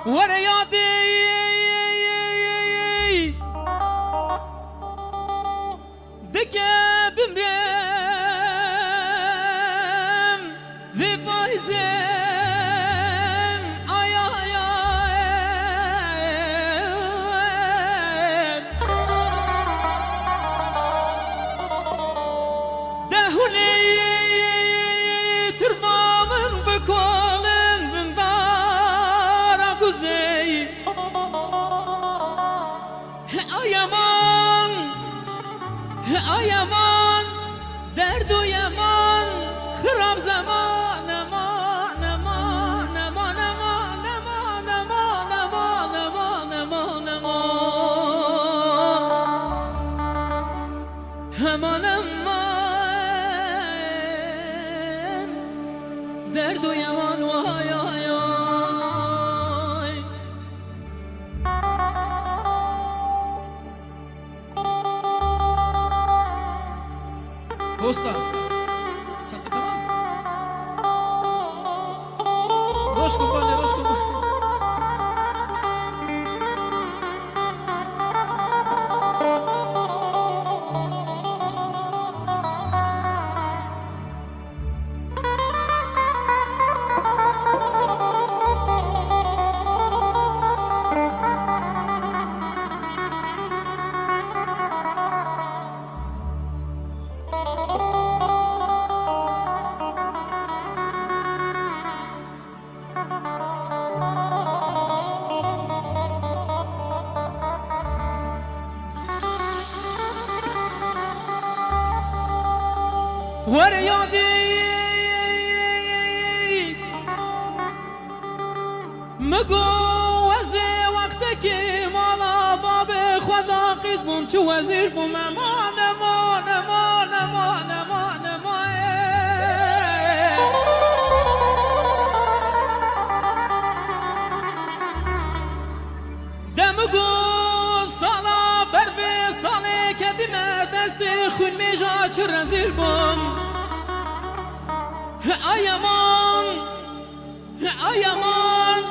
ورياضي دكا بمرم في بايزن آيا آيا دهولي ترمامن بكولن من دارا قزي آيامان آيامان درد و یمان خراب زمان امان امان امان امان امان امان امان امان امان امان امان درد و یمان وای آی آی Dostlar, sesi tamam. Roş kumpanı, roş kumpanı. ورياضي مقوزي وقتك مالا باب خدا قسمم شو وزير بم امان امان امان امان امان امان دمقو صلا بربي صالي كدمه دستي خون ميجا چرزير بم آیامان آیامان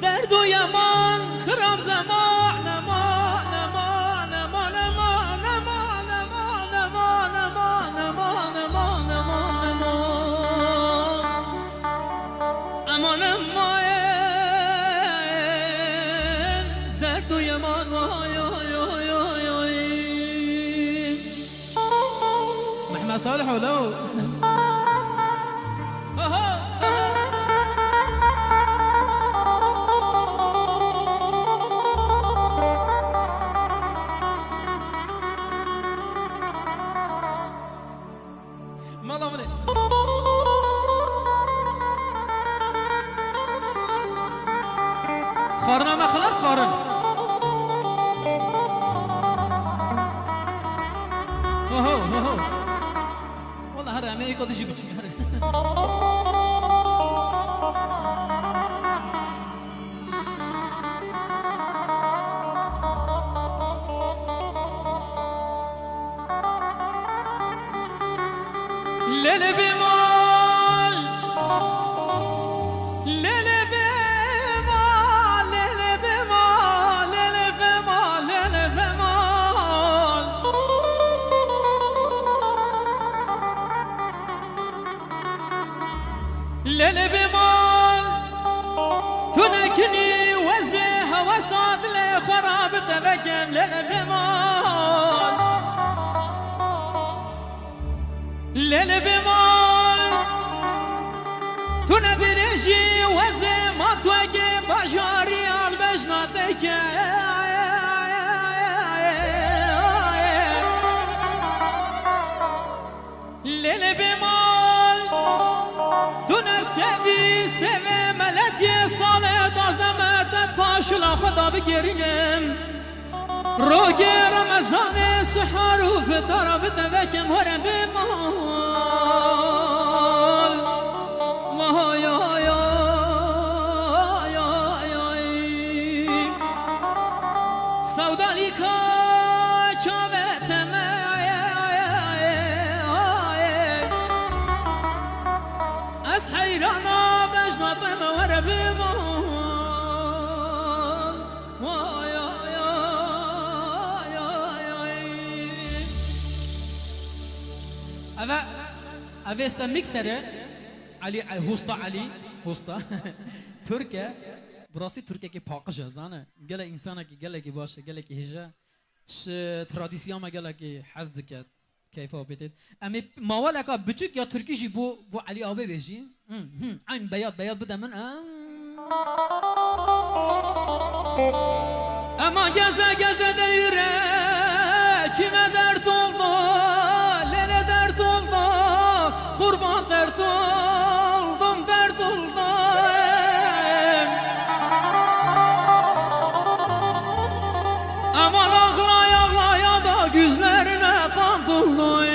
درد و یمان خراب زمان امان امان امان امان امان امان امان امان امان امان امان امان امان درد و یمان وای آی آی آی آی محمد صالح ولو خارنا ما خلاص خارن اوه والله هذا ما يقدر يجيب شيء ليلة بمال ليلة بمال ليلة بمال ليلة بمال ليلة بمال ليلة بمال تنكني وزيها وصاد لي خراب تبكم ليلة بمال ليلة بمال تنبرجي وزي ما توقي بجاري البجناتك ليلة بمال دون سبي سبي ملتي صالة دازدمت تاشلا خدا بگریم روكي رمضان سحر وفطر بتبكم ورا بمال ما يا يا يا يا سوداليكا چاوتما از حيرانا بجنب ورا بمال Avesta miksere Ali Hosta Ali Hosta Türkiye burası Türkiye ki pakıca zane gele insana ki gele ki başa gele ki heja ş tradisyona gele ki hazdiket keyfa betet ama mavala ka küçük ya Türkiye bu Ali abi beji aynı beyaz bedemin ama geze geze de yüreğime dert oldu lele dert oldu kurban dert oldum dert oldum aman ağlaya ağlaya da gözlerine kan doldum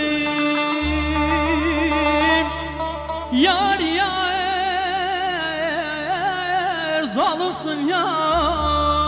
yar yar zalimsin yar